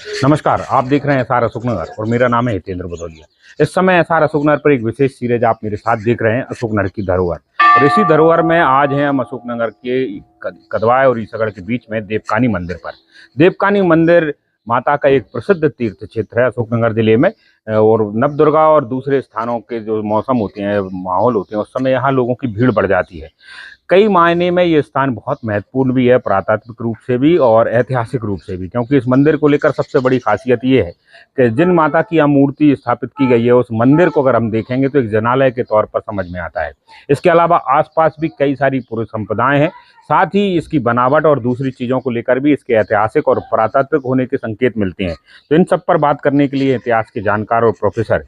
नमस्कार, आप देख रहे हैं एसआर अशोकनगर और मेरा नाम है हितेंद्र भदौलिया। इस समय एसआर अशोकनगर पर एक विशेष सीरीज आप मेरे साथ देख रहे हैं, अशोकनगर की धरोहर। और इसी धरोहर में आज हैं हम अशोकनगर के कदवाय और ईसागढ़ के बीच में देवकानी मंदिर पर। देवकानी मंदिर माता का एक प्रसिद्ध तीर्थ क्षेत्र है अशोकनगर जिले में। और नवदुर्गा और दूसरे स्थानों के जो मौसम होते हैं, माहौल होते हैं, उस समय यहाँ लोगों की भीड़ बढ़ जाती है। कई मायने में ये स्थान बहुत महत्वपूर्ण भी है, पुरातात्विक रूप से भी और ऐतिहासिक रूप से भी, क्योंकि इस मंदिर को लेकर सबसे बड़ी खासियत ये है कि जिन माता की यहाँ मूर्ति स्थापित की गई है, उस मंदिर को अगर हम देखेंगे तो एक जनालय के तौर पर समझ में आता है। इसके अलावा आसपास भी कई सारी पुरुष संपदाएं हैं। साथ ही इसकी बनावट और दूसरी चीज़ों को लेकर भी इसके ऐतिहासिक और पुरातात्विक होने के संकेत मिलते हैं। तो इन सब पर बात करने के लिए इतिहास के जानकार और प्रोफेसर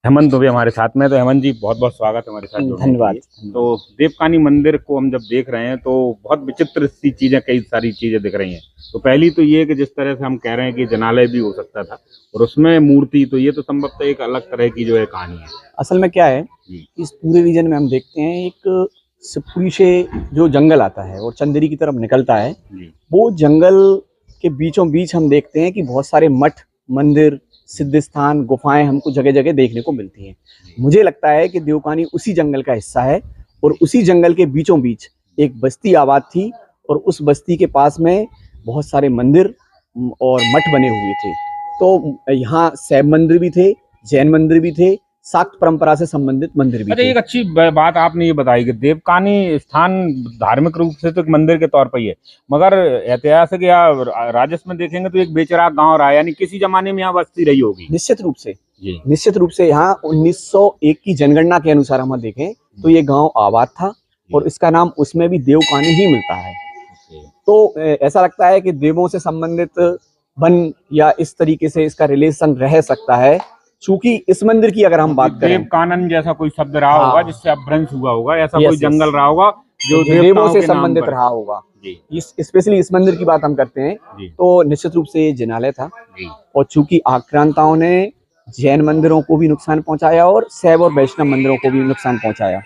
हेमंत दुबे हमारे साथ में। तो हेमंत जी, बहुत बहुत स्वागत है हमारे साथ। धन्यवाद। तो देवकानी मंदिर को हम जब देख रहे हैं तो बहुत विचित्र सी चीजें, कई सारी चीजें दिख रही हैं। तो पहली तो ये कि जिस तरह से हम कह रहे हैं कि जनालय भी हो सकता था और उसमें मूर्ति, तो ये तो संभवतः एक अलग तरह की जो है कहानी है। असल में क्या है, इस पूरे रीजन में हम देखते हैं एक शिवपुरी से जो जंगल आता है और चंदेरी की तरफ निकलता है, वो जंगल के बीचों बीच हम देखते हैं कि बहुत सारे मठ, मंदिर, सिद्ध स्थान, गुफाएं हमको जगह जगह देखने को मिलती हैं। मुझे लगता है कि देवकानी उसी जंगल का हिस्सा है और उसी जंगल के बीचों बीच एक बस्ती आबाद थी और उस बस्ती के पास में बहुत सारे मंदिर और मठ बने हुए थे। तो यहाँ शैव मंदिर भी थे, जैन मंदिर भी थे, शाक्त परंपरा से संबंधित मंदिर भी थे। एक अच्छी बात आपने ये बताई कि देवकानी स्थान धार्मिक रूप से तो एक मंदिर के तौर पर ही है, मगर ऐतिहासिक या राजस्व में देखेंगे तो एक बेचराग गांव रहा है, यानी किसी जमाने में यहाँ बस्ती रही होगी। निश्चित रूप से यहाँ 1901 की जनगणना के अनुसार हम देखें तो ये गांव आबाद था और इसका नाम उसमें भी देवकानी ही मिलता है। तो ऐसा लगता है कि देवों से संबंधित वन या इस तरीके से इसका रिलेशन रह सकता है। चूंकि इस मंदिर की अगर हम बात करें, देवकानन जैसा कोई शब्द रहा होगा जिससे अपभ्रंश हुआ होगा, ऐसा कोई जंगल रहा होगा जो देवों से संबंधित रहा होगा। स्पेशली इस मंदिर की बात हम करते हैं तो निश्चित रूप से ये जिनालय था। और चूंकि आक्रांताओं ने जैन मंदिरों को भी नुकसान पहुंचाया और शैव और वैष्णव मंदिरों को भी नुकसान पहुंचाया,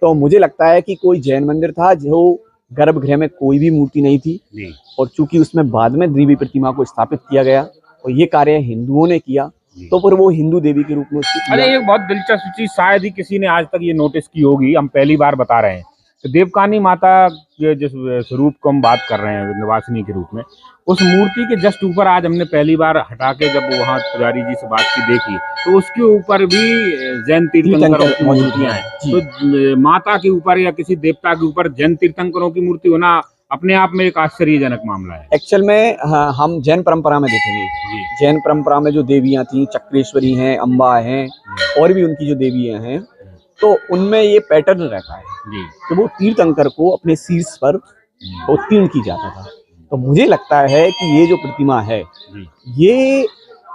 तो मुझे लगता है कि कोई जैन मंदिर था जो गर्भगृह में कोई भी मूर्ति नहीं थी। और चूंकि उसमें बाद में देवी प्रतिमा को स्थापित किया गया और ये कार्य हिंदुओं ने किया, तो फिर वो हिंदू देवी के रूप में उसकी। अरे एक बहुत दिलचस्प चीज शायद ही किसी ने आज तक ये नोटिस की होगी, हम पहली बार बता रहे हैं। तो देवकानी माता के जिस स्वरूप को हम बात कर रहे हैं निवासिनी के रूप में, उस मूर्ति के जस्ट ऊपर आज हमने पहली बार हटा के जब वहाँ पुजारी जी से बात की देखी, तो उसके ऊपर भी जैन तीर्थंकरों की मूर्तियां हैं। तो माता के ऊपर या किसी देवता के ऊपर जैन तीर्थंकरों की मूर्ति होना अपने आप में एक आश्चर्यजनक मामला है। एक्चुअल में हम जैन परंपरा में देखेंगे, जैन परंपरा में जो देवियां थी, चक्रेश्वरी हैं, अम्बा हैं और भी उनकी जो देवियां हैं, तो उनमें ये पैटर्न रहता है कि वो तीर्थंकर को अपने शीर्ष पर उत्तीर्ण की जाता था। तो मुझे लगता है कि ये जो प्रतिमा है, ये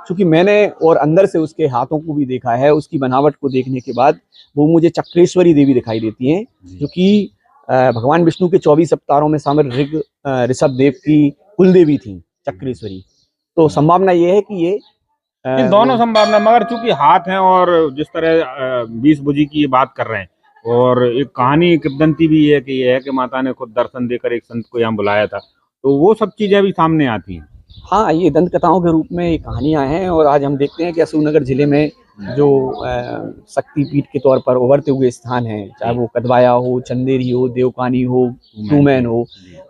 चूंकि मैंने और अंदर से उसके हाथों को भी देखा है, उसकी बनावट को देखने के बाद वो मुझे चक्रेश्वरी देवी दिखाई देती हैं, जो कि भगवान विष्णु के 24 अवतारों में शामिल ऋषभ देव की कुल देवी थी चक्रेश्वरी। तो संभावना ये है कि ये दोनों संभावना, मगर चूंकि हाथ हैं और जिस तरह 20 भुजी की ये बात कर रहे हैं, और एक कहानी किंवदंती भी है कि ये है कि माता ने खुद दर्शन देकर एक संत को यहाँ बुलाया था, तो वो सब चीजें भी सामने आती हैं। हाँ, ये दंत कथाओं के रूप में ये कहानियां हैं। और आज हम देखते हैं कि अशोकनगर जिले में जो शक्तिपीठ के तौर पर उभरते हुए स्थान हैं, चाहे वो कदवाया हो, चंदेरी हो, देवकानी हो, टूमैन हो,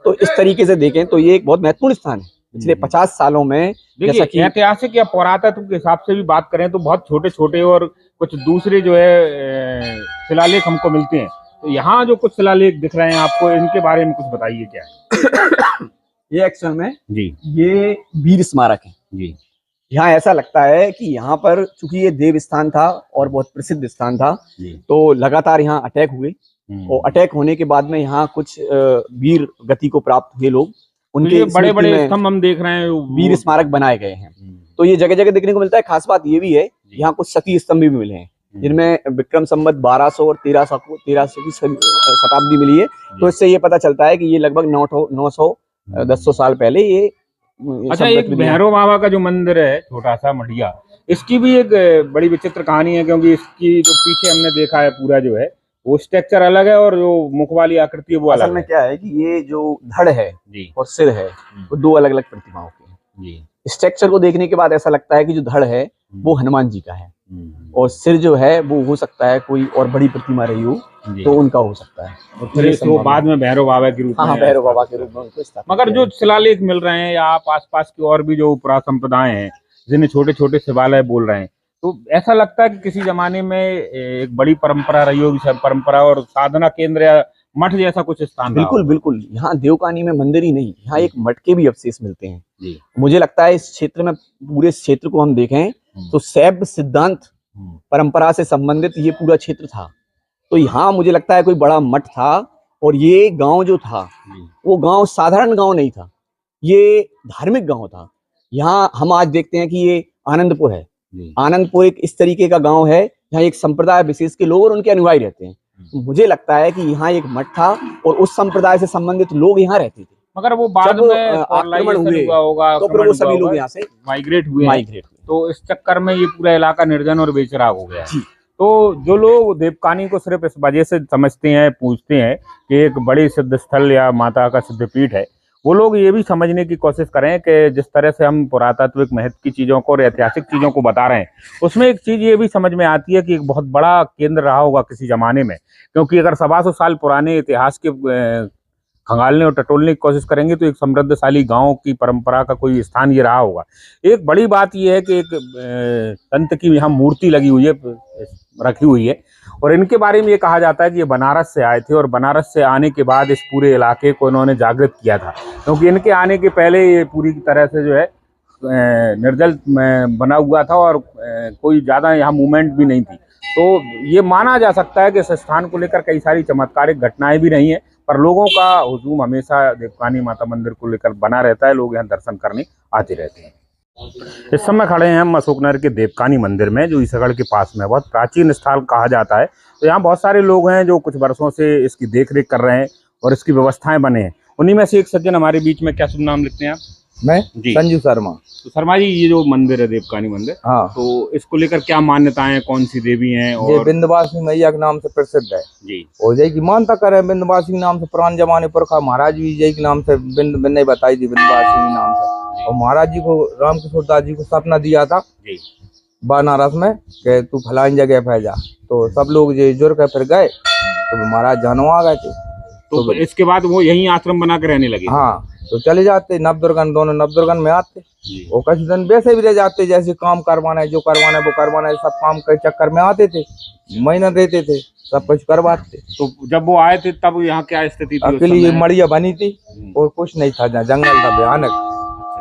तो इस तरीके से देखें तो ये एक बहुत महत्वपूर्ण स्थान है पिछले 50 सालों में। जैसा कि ऐतिहासिक या पुरातत्व के हिसाब से भी बात करें तो बहुत छोटे छोटे और कुछ दूसरे जो है शिलालेख हमको मिलते हैं। तो यहाँ जो कुछ शिलालेख दिख रहे हैं आपको, इनके बारे में कुछ बताइए क्या है? ये एक्चुअल में ये वीर स्मारक है। यहाँ ऐसा लगता है कि यहाँ पर चूंकि ये देव स्थान था और बहुत प्रसिद्ध स्थान था, तो लगातार यहाँ अटैक हुए और अटैक होने के बाद में यहाँ कुछ वीर गति को प्राप्त हुए लोग, उनके बड़े बड़े स्तंभ हम देख रहे हैं, वीर स्मारक बनाए गए हैं। तो ये जगह जगह देखने को मिलता है। खास बात ये भी है, यहाँ कुछ सती स्तंभ भी मिले हैं, जिनमें विक्रम संवत 1200 और 1300 की शताब्दी मिली है। तो इससे ये पता चलता है कि ये लगभग 900 साल पहले ये। अच्छा, एक भैरव बाबा का जो मंदिर है, छोटा सा मढ़िया, इसकी भी एक बड़ी विचित्र कहानी है, क्योंकि इसकी जो पीछे हमने देखा है पूरा जो है वो स्ट्रक्चर अलग है और जो मुख वाली आकृति है वो अलग है। असल में क्या है कि ये जो धड़ है और सिर है वो दो अलग अलग प्रतिमाओं के हैं। जी। स्ट्रक्चर को देखने के बाद ऐसा लगता है कि जो धड़ है वो हनुमान जी का है और सिर जो है वो हो सकता है कोई और बड़ी प्रतिमा रही हो तो उनका हो सकता है। और फिर इसको बाद में भैरव बाबा के रूप में, हाँ, भैरव बाबा के रूप में उनको स्थापित मगर किया जो शिलालेख मिल रहे हैं या आप आसपास की और भी जो पुरा संप्रदाय हैं जिन्हें छोटे छोटे शिवालय बोल रहे हैं, तो ऐसा लगता है कि किसी जमाने में एक बड़ी परंपरा रही होगी, सब परंपरा और साधना केंद्र या मठ जैसा कुछ स्थान। बिल्कुल बिल्कुल, यहाँ देवकानी में मंदिर ही नहीं, यहाँ एक मठ के भी अवशेष मिलते हैं जी। मुझे लगता है इस क्षेत्र में, पूरे क्षेत्र को हम देखें तो शैव सिद्धांत परंपरा से संबंधित ये पूरा क्षेत्र था। तो यहाँ मुझे लगता है कोई बड़ा मठ था और ये गांव जो था वो गांव साधारण गांव नहीं था, ये धार्मिक गांव था। यहाँ हम आज देखते हैं कि ये आनंदपुर है, आनंदपुर एक इस तरीके का गांव है जहाँ एक संप्रदाय विशेष के लोग और उनके अनुयायी रहते हैं। तो मुझे लगता है कि यहाँ एक मठ था और उस संप्रदाय से संबंधित लोग यहाँ रहते थे। मगर वो बाद में आक्रमण हुए होगा तो फिर वो सभी लोग यहाँ से माइग्रेट हुए, तो इस चक्कर में ये पूरा इलाका निर्जन और बेचराग हो गया। तो जो लोग देवकानी को सिर्फ इस वजह से समझते हैं, पूछते हैं कि एक बड़ी सिद्ध स्थल या माता का सिद्धपीठ है, वो लोग ये भी समझने की कोशिश करें कि जिस तरह से हम पुरातात्विक महत्व की चीज़ों को और ऐतिहासिक चीज़ों को बता रहे हैं, उसमें एक चीज़ ये भी समझ में आती है कि एक बहुत बड़ा केंद्र रहा होगा किसी ज़माने में। क्योंकि अगर 125 साल पुराने इतिहास के खंगालने और टटोलने की कोशिश करेंगे तो एक समृद्धशाली गांव की परंपरा का कोई स्थान ये रहा होगा। एक बड़ी बात ये है कि एक संत की यहाँ मूर्ति लगी हुई है, रखी हुई है, और इनके बारे में ये कहा जाता है कि ये बनारस से आए थे और बनारस से आने के बाद इस पूरे इलाके को इन्होंने जागृत किया था। क्योंकि इनके आने के पहले ये पूरी तरह से जो है निर्जल बना हुआ था और कोई ज़्यादा यहाँ मूवमेंट भी नहीं थी। तो ये माना जा सकता है कि इस स्थान को लेकर कई सारी चमत्कारिक घटनाएं भी रही हैं, पर लोगों का हुजूम हमेशा देवकानी माता मंदिर को लेकर बना रहता है, लोग यहाँ दर्शन करने आते रहते हैं। इस समय खड़े हैं हम अशोकनगर के देवकानी मंदिर में, जो ईसागढ़ के पास में बहुत प्राचीन स्थल कहा जाता है। तो यहाँ बहुत सारे लोग हैं जो कुछ वर्षों से इसकी देखरेख कर रहे हैं और इसकी व्यवस्थाएं बने हैं। उन्हीं में से एक सज्जन हमारे बीच में, क्या शुभ नाम लिखते हैं आप? मैं संजू शर्मा। तो शर्मा जी, ये जो मंदिर है देवकानी मंदिर, हाँ, तो इसको लेकर क्या मान्यताएं, कौन सी देवी हैं? और ये विंध्यवासिनी मैया के नाम से प्रसिद्ध है जी, और जय की मानता करे विंध्यवासिनी नाम से पुराने जमाने पुरखा महाराज भी जय के नाम से विंध्य बताई थी विंध्यवासिनी नाम से। और महाराज जी को, रामकिशोर दास जी को सपना दिया था बनारस में कि तू फलानी जगह पे जा, तो सब लोग जो जुड़ कर फिर गए तो महाराज जानव आ गए थे। तो इसके बाद वो यहीं आश्रम बना के रहने लगे। हाँ, तो चले जाते नवदुर्गन, दोनों नवदुर्गन में आते और कुछ दिन वैसे भी रह जाते, जैसे काम करवाना है, जो करवाना है वो करवाना है, सब काम के चक्कर में आते थे, महीना रहते थे, सब कुछ करवाते। तो जब वो आए थे तब यहाँ क्या स्थिति थी? अकेली ये मड़िया बनी थी और कुछ नहीं था, जहाँ जंगल था भयानक।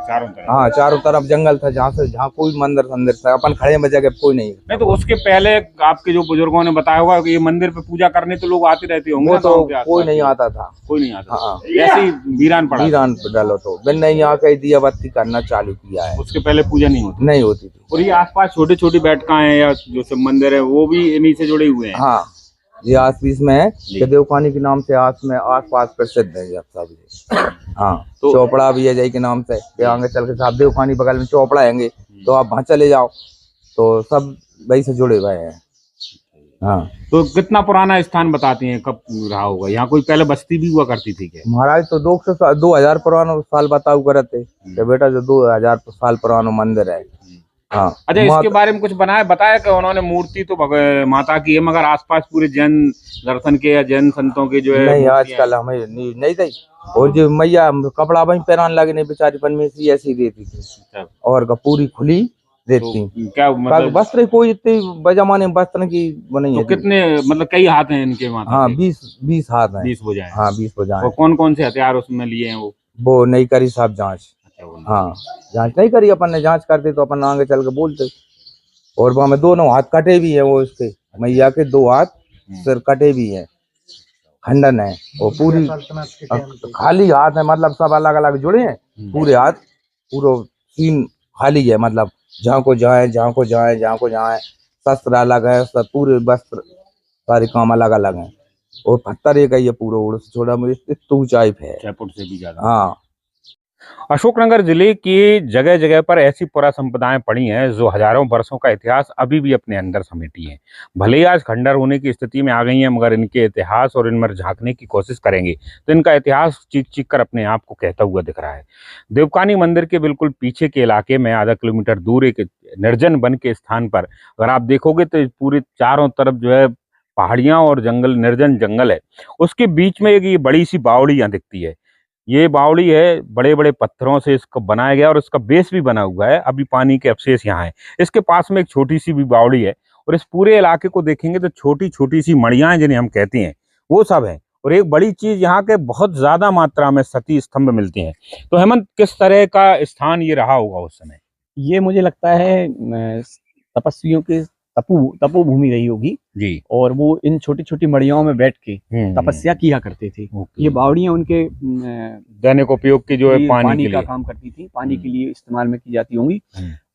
चारों तरफ? हाँ, चारों तरफ जंगल था, जहाँ कोई मंदिर था, अपन खड़े में जगह कोई नहीं। तो उसके पहले आपके जो बुजुर्गों ने बताया होगा कि ये मंदिर पे पूजा करने तो लोग आते रहते होंगे। वो तो कोई नहीं आता था, कोई नहीं आता। हाँ, ऐसे ही वीरान पड़ा, वीरान डालो तो बिन नहीं यहाँ के दिया बत्ती करना चालू किया है। उसके पहले पूजा नहीं होती थी। और ये आसपास छोटी छोटी बैठका है या जो सब मंदिर है वो भी इन्हीं से जुड़े हुए हैं। हाँ, ये आसपास में है, देवकानी के नाम से आसपास प्रसिद्ध है सब। हाँ, तो चौपड़ा भी है जय के नाम से, आगे चल के साहब देवकानी बगल में चौपड़ा आएंगे तो आप वहाँ चले जाओ, तो सब वही से जुड़े हुए हैं। हाँ, तो कितना पुराना स्थान बताते हैं, कब रहा होगा यहाँ? कोई पहले बस्ती भी हुआ करती थी क्या? महाराज तो 2000 पुराना साल बताओ करते बेटा, जो 2000 साल पुराना मंदिर है। हाँ, अच्छा, इसके बारे में कुछ बताया कि उन्होंने मूर्ति तो माता की है, मगर आसपास पूरे जैन दर्शन के या जैन संतों के जो है नहीं, आजकल हमें नहीं दी। और जो मैया कपड़ा वही पहनाने लगे नहीं, बेचारी परमेश्वरी ऐसी देती थी और पूरी खुली देती। तो क्या मतलब वस्त्र कोई इतने जमाने में वस्त्र की बनी है? तो कितने, मतलब कई हाथ हैं इनके माता? हाँ, 20 हाथ हैं। 20 भुजाएं। हाँ, 20 भुजाएं। कौन कौन से हथियार उसमें लिए हैं? वो नहीं करी साहब जांच। हाँ, जांच नहीं करी अपन ने, जांच करते तो अपन आगे चल के बोलते। और वहाँ में दोनों हाथ कटे भी है, वो उसके मैया के 2 हाथ सिर कटे भी है, खंडन है। और पूरी खाली हाथ है, मतलब सब अलग अलग जुड़े हैं, पूरे हाथ पूरा सीन खाली है, मतलब जहाँ को जाए शस्त्र अलग है, सब पूरे वस्त्र सारे काम अलग अलग हैं। और पत्थर एक है, ये पूरा उड़ से छोड़ा मुझे ऊंचाई है, 6 फुट से भी ज्यादा। हाँ, अशोकनगर जिले की जगह जगह पर ऐसी पुरा संपदाएं पड़ी हैं जो हजारों वर्षों का इतिहास अभी भी अपने अंदर समेटी है। भले ही आज खंडर होने की स्थिति में आ गई हैं, मगर इनके इतिहास और इनमें झांकने की कोशिश करेंगे तो इनका इतिहास चीख चीख कर अपने आप को कहता हुआ दिख रहा है। देवकानी मंदिर के बिल्कुल पीछे के इलाके में आधा किलोमीटर दूर एक निर्जन वन के स्थान पर अगर आप देखोगे तो पूरे चारों तरफ जो है पहाड़ियां और जंगल, निर्जन जंगल है। उसके बीच में एक ये बड़ी सी बावड़ी यहाँ दिखती है। ये बावड़ी है, बड़े बड़े पत्थरों से इसको बनाया गया और इसका बेस भी बना हुआ है। अभी पानी के अवशेष यहाँ है। इसके पास में एक छोटी सी भी बावड़ी है और इस पूरे इलाके को देखेंगे तो छोटी छोटी सी मड़ियाँ जिन्हें हम कहते हैं वो सब है। और एक बड़ी चीज यहाँ के बहुत ज्यादा मात्रा में सती स्तंभ मिलते हैं। तो हेमंत, किस तरह का स्थान ये रहा होगा उस समय? ये मुझे लगता है तपस्वियों के तपोभूमि रही होगी जी। और वो इन छोटी छोटी मड़ियाओं में बैठ के तपस्या किया करते थे। ये बावड़ियां उनके दैनिक उपयोग की जो है पानी का काम करती थी, पानी के लिए इस्तेमाल में की जाती होंगी।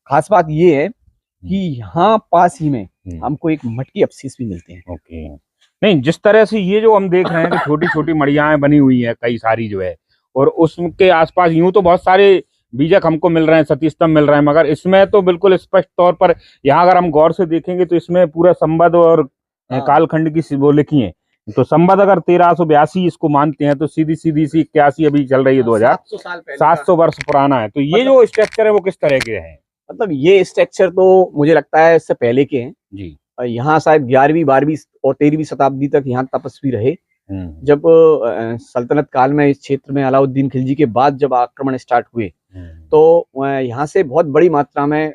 खास बात ये है कि यहाँ पास ही में हमको एक मठ के अवशेष भी मिलते हैं। ओके। नहीं, जिस तरह से ये जो हम देख रहे हैं कि छोटी छोटी मड़ियाएं बनी हुई है कई सारी जो है, और उसके आसपास यूं तो बहुत सारे बीजक हमको मिल रहे हैं, सती स्तंभ मिल रहे हैं, मगर इसमें तो बिल्कुल स्पष्ट तौर पर यहाँ अगर हम गौर से देखेंगे तो इसमें पूरा संबद और कालखंड की वो लिखी है। तो संबद अगर 1382 इसको मानते हैं तो सीधी सीधी सी 81 अभी चल रही है 700 वर्ष पुराना है। तो ये जो स्ट्रक्चर है वो किस तरह के हैं? मतलब ये स्ट्रक्चर तो मुझे लगता है इससे पहले के हैं जी। यहाँ शायद 11वीं 12वीं और 13वीं शताब्दी तक यहाँ तपस्वी रहे। जब सल्तनत काल में इस क्षेत्र में अलाउद्दीन खिलजी के बाद जब आक्रमण स्टार्ट हुए तो यहाँ से बहुत बड़ी मात्रा में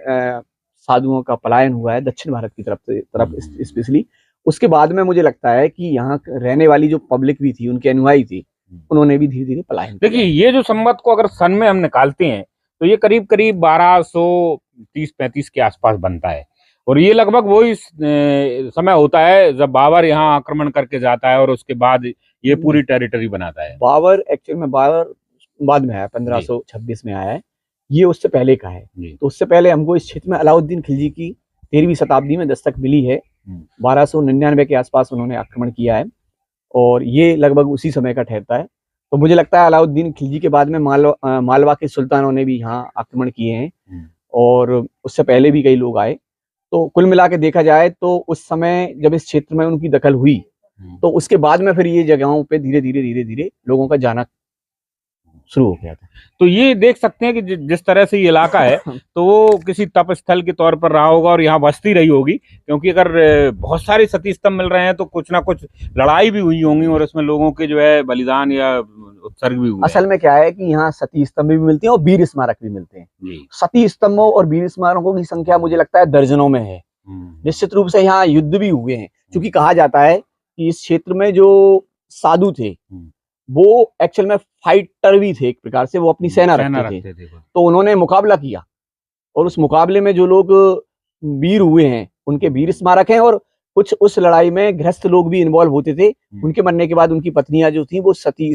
साधुओं का पलायन हुआ है दक्षिण भारत की तरफ स्पेशली। उसके बाद में मुझे लगता है कि यहाँ रहने वाली जो पब्लिक भी थी, उनके अनुयायी थी, उन्होंने भी धीरे धीरे पलायन। देखिए, ये जो संवत को अगर सन में हम निकालते हैं तो ये करीब करीब 1230-35 के आसपास बनता है और ये लगभग वही समय होता है जब बाबर यहाँ आक्रमण करके जाता है और उसके बाद ये पूरी टेरिटरी बनाता है। बाबर एक्चुअल में बाबर बाद में आया, 1526 में आया है, ये उससे पहले का है। तो उससे पहले हमको इस क्षेत्र में अलाउद्दीन खिलजी की 13वीं शताब्दी में दस्तक मिली है। 1299 के आसपास उन्होंने आक्रमण किया है और ये लगभग उसी समय का ठहरता है। तो मुझे लगता है अलाउद्दीन खिलजी के बाद में मालवा के सुल्तानों ने भी यहाँ आक्रमण किए हैं और उससे पहले भी कई लोग आए। तो कुल मिला के देखा जाए तो उस समय जब इस क्षेत्र में उनकी दखल हुई तो उसके बाद में फिर ये जगहों पे धीरे धीरे लोगों का जाना शुरू हो गया था। तो ये देख सकते हैं कि जिस तरह से ये इलाका है तो वो किसी तप स्थल के तौर पर रहा होगा और यहाँ बस्ती रही होगी, क्योंकि अगर बहुत सारे सती स्तंभ मिल रहे हैं तो कुछ ना कुछ लड़ाई भी हुई होंगी और इसमें लोगों के जो है बलिदान या उत्सर्ग भी हुए। असल में क्या है कि यहाँ सती स्तंभ भी मिलते हैं और वीर स्मारक भी मिलते हैं। सती स्तंभों और वीर स्मारकों की संख्या मुझे लगता है दर्जनों में है। निश्चित रूप से यहाँ युद्ध भी हुए हैं, क्योंकि कहा जाता है कि इस क्षेत्र में जो साधु थे वो एक्चुअल में फाइटर भी थे, एक प्रकार से वो अपनी सेना रखते थे। तो उन्होंने मुकाबला किया और उस मुकाबले में जो लोग वीर हुए हैं उनके वीर स्मारक हैं और कुछ उस लड़ाई में गृहस्थ लोग भी इन्वॉल्व होते थे। उनके मरने के बाद उनकी पत्नियां जो थी वो सती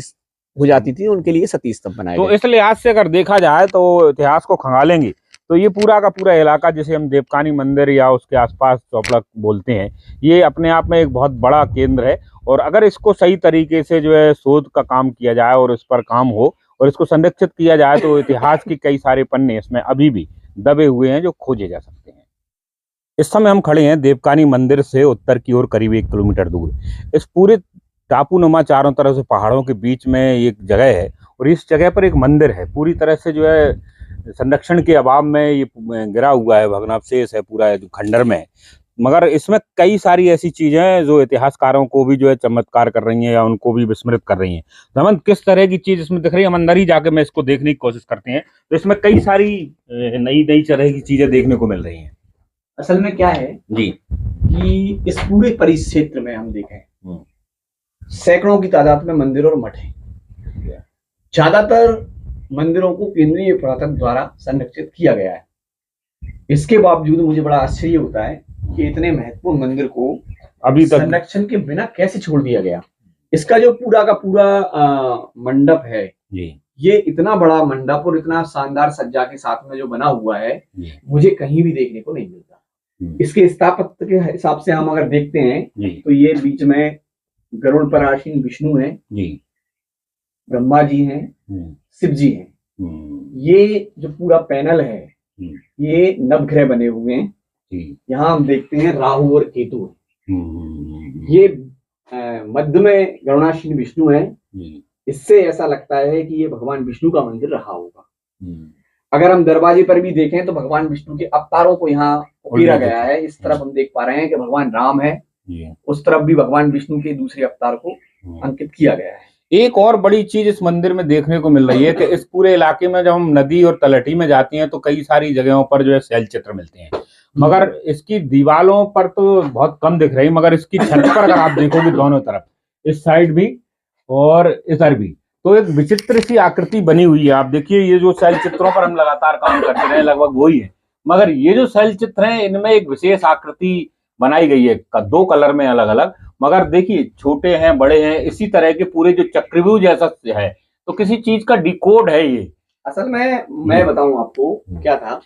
हो जाती थी, उनके लिए सती स्तंभ बनाए गए। तो इस लिहाज से अगर देखा जाए तो इतिहास को खंगालेंगे तो ये पूरा का पूरा इलाका जिसे हम देवकानी मंदिर या उसके आसपास चौपड़ा बोलते हैं, ये अपने आप में एक बहुत बड़ा केंद्र है। और अगर इसको सही तरीके से जो है शोध का काम किया जाए और इस पर काम हो और इसको संरक्षित किया जाए तो इतिहास के कई सारे पन्ने इसमें अभी भी दबे हुए हैं जो खोजे जा सकते हैं। इस समय हम खड़े हैं देवकानी मंदिर से उत्तर की ओर करीब 1 किलोमीटर दूर। इस पूरे टापूनुमा चारों तरफ से पहाड़ों के बीच में एक जगह है और इस जगह पर एक मंदिर है। पूरी तरह से जो है संरक्षण के अभाव में ये गिरा हुआ है, भग्नावशेष है पूरा खंडर में, मगर इसमें कई सारी ऐसी चीजें हैं जो इतिहासकारों को भी जो है चमत्कार कर रही हैं या उनको भी विस्मृत कर रही हैं। हेमंत, किस तरह की चीज इसमें दिख रही है? हम अंदर ही जाके मैं इसको देखने की कोशिश करते हैं तो इसमें कई सारी नई नई तरह की चीजें देखने को मिल रही हैं। असल में क्या है जी कि इस पूरे परिक्षेत्र में हम देखें सैकड़ों की तादाद में मंदिर और मठ हैं। ज्यादातर मंदिरों को केंद्रीय पुरातत्व द्वारा संरक्षित किया गया है। इसके बावजूद मुझे बड़ा आश्चर्य होता है कि इतने महत्वपूर्ण मंदिर को अभी तक संरक्षण के बिना कैसे छोड़ दिया गया। इसका जो पूरा का पूरा मंडप है ये इतना बड़ा मंडप और इतना शानदार सज्जा के साथ में जो बना हुआ है मुझे कहीं भी देखने को नहीं मिलता। इसके स्थापत्य के हिसाब से हम अगर देखते हैं तो ये बीच में गरुड़ पर आसीन विष्णु है, ब्रह्मा जी हैं, शिव जी हैं ये जो पूरा पैनल है ये नवग्रह बने हुए हैं। यहाँ हम देखते हैं राहु और केतु। ये मध्य में गरुड़ासीन विष्णु है। इससे ऐसा लगता है कि ये भगवान विष्णु का मंदिर रहा होगा। अगर हम दरवाजे पर भी देखें तो भगवान विष्णु के अवतारों को यहाँ उकेरा गया है। इस तरफ हम देख पा रहे हैं कि भगवान राम है, उस तरफ भी भगवान विष्णु के दूसरे अवतार को अंकित किया गया है। एक और बड़ी चीज इस मंदिर में देखने को मिल रही है कि इस पूरे इलाके में जब हम नदी और तलहटी में जाते हैं तो कई सारी जगहों पर जो है शैल चित्र मिलते हैं, मगर इसकी दीवारों पर तो बहुत कम दिख रही, मगर इसकी छत पर अगर आप देखोगे दोनों तरफ, इस साइड भी और इधर भी, तो एक विचित्र सी आकृति बनी हुई है। आप देखिए ये जो शैल चित्रों पर हम लगातार काम करते रहे लगभग वही है, मगर ये जो शैल चित्र हैं इनमें एक विशेष आकृति बनाई गई है, दो कलर में अलग अलग। मगर देखिए छोटे हैं बड़े हैं, इसी तरह के पूरे जो चक्रव्यूह जैसा है, तो किसी चीज का डिकोड है ये। असल में मैं बताऊं आपको क्या था,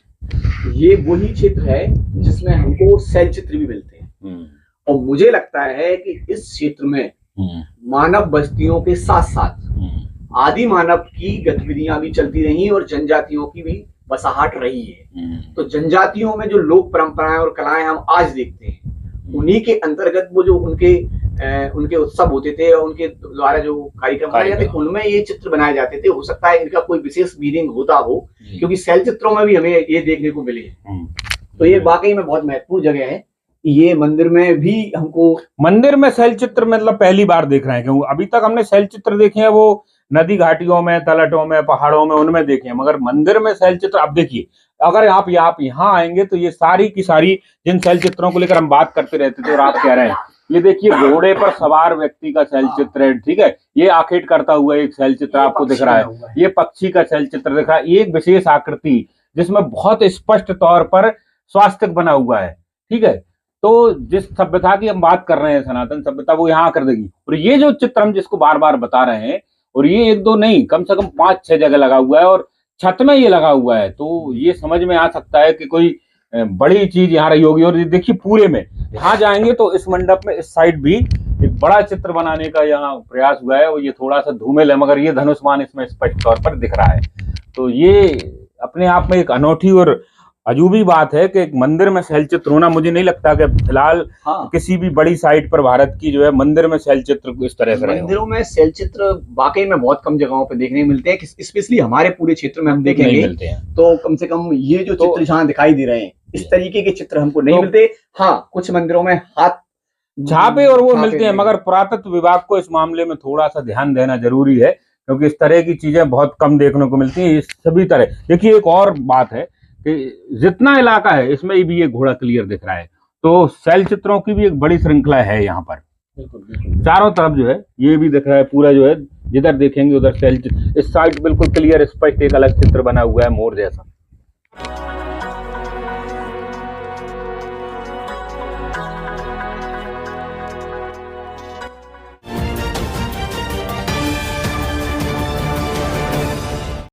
ये वही क्षेत्र है जिसमें हमको शैल चित्र भी मिलते हैं। और मुझे लगता है कि इस क्षेत्र में मानव बस्तियों के साथ साथ आदि मानव की गतिविधियां भी चलती रही और जनजातियों की भी बसाहट रही है। तो जनजातियों में जो लोक परंपराएं और कलाएं हम आज देखते हैं, उन्हीं के अंतर्गत वो जो उनके उत्सव होते थे और उनके द्वारा जो कार्यक्रम बनाए जाते उनमें ये चित्र बनाए जाते थे। हो सकता है इनका कोई विशेष मीनिंग होता हो, क्योंकि शैल चित्रों में भी हमें ये देखने को मिले। तो ये वाकई में बहुत महत्वपूर्ण जगह है। ये मंदिर में भी हमको मंदिर में शैल चित्र मतलब पहली बार देख रहे हैं, क्योंकि अभी तक हमने शैल चित्र देखे हैं वो नदी घाटियों में, तलहटों में, पहाड़ों में, उनमें देखे हैं, मगर मंदिर में शैल चित्र आप देखिए, अगर आप यहाँ आएंगे तो ये सारी की सारी जिन शैल चित्रों को लेकर हम बात करते रहते थे और आप कह रहे हैं, ये देखिए घोड़े पर सवार व्यक्ति का शैल चित्र है, ठीक है, ये आखेट करता हुआ एक शैल चित्र आपको दिख रहा है, ये पक्षी का शैल चित्र दिख रहा है, एक विशेष आकृति जिसमें बहुत स्पष्ट तौर पर स्वास्तिक बना हुआ है, ठीक है। तो जिस सभ्यता की हम बात कर रहे हैं, सनातन सभ्यता, वो यहाँ कर देगी। और ये जो चित्र हम जिसको बार बार बता रहे हैं, और ये एक दो नहीं, कम से कम 5-6 जगह लगा हुआ है और छत में ये लगा हुआ है, तो ये समझ में आ सकता है कि कोई बड़ी चीज यहाँ रही होगी। और देखिए पूरे में यहाँ जाएंगे तो इस मंडप में इस साइड भी एक बड़ा चित्र बनाने का यहाँ प्रयास हुआ है, और ये थोड़ा सा धूमिल है, मगर ये धनुष्मान इसमें स्पष्ट तौर पर दिख रहा है। तो ये अपने आप में एक अनोखी और अजूबी बात है कि एक मंदिर में शैल चित्र होना। मुझे नहीं लगता कि फिलहाल किसी भी बड़ी साइट पर भारत की जो है मंदिर में शैल चित्र इस तरह से मंदिरों में शैल चित्र वाकई में बहुत कम जगहों पे देखने मिलते हैं, स्पेशली हमारे पूरे क्षेत्र में हम देखेंगे तो कम से कम ये जो चित्र जहाँ दिखाई दे रहे हैं इस तरीके के चित्र हमको नहीं मिलते। हाँ, कुछ मंदिरों में हाथ छापे और वो मिलते हैं, मगर पुरातत्व विभाग को इस मामले में थोड़ा सा ध्यान देना जरूरी है, क्योंकि इस तरह की चीजें बहुत कम देखने को मिलती हैं। सभी तरह देखिए, एक और बात है कि जितना इलाका है इसमें भी ये घोड़ा क्लियर दिख रहा है, तो शैल चित्रों की भी एक बड़ी श्रृंखला है यहाँ पर। चारों तरफ जो है ये भी दिख रहा है, पूरा जो है जिधर देखेंगे उधर शैल चित्र। इस साइड बिल्कुल क्लियर स्पष्ट एक अलग चित्र बना हुआ है मोर जैसा।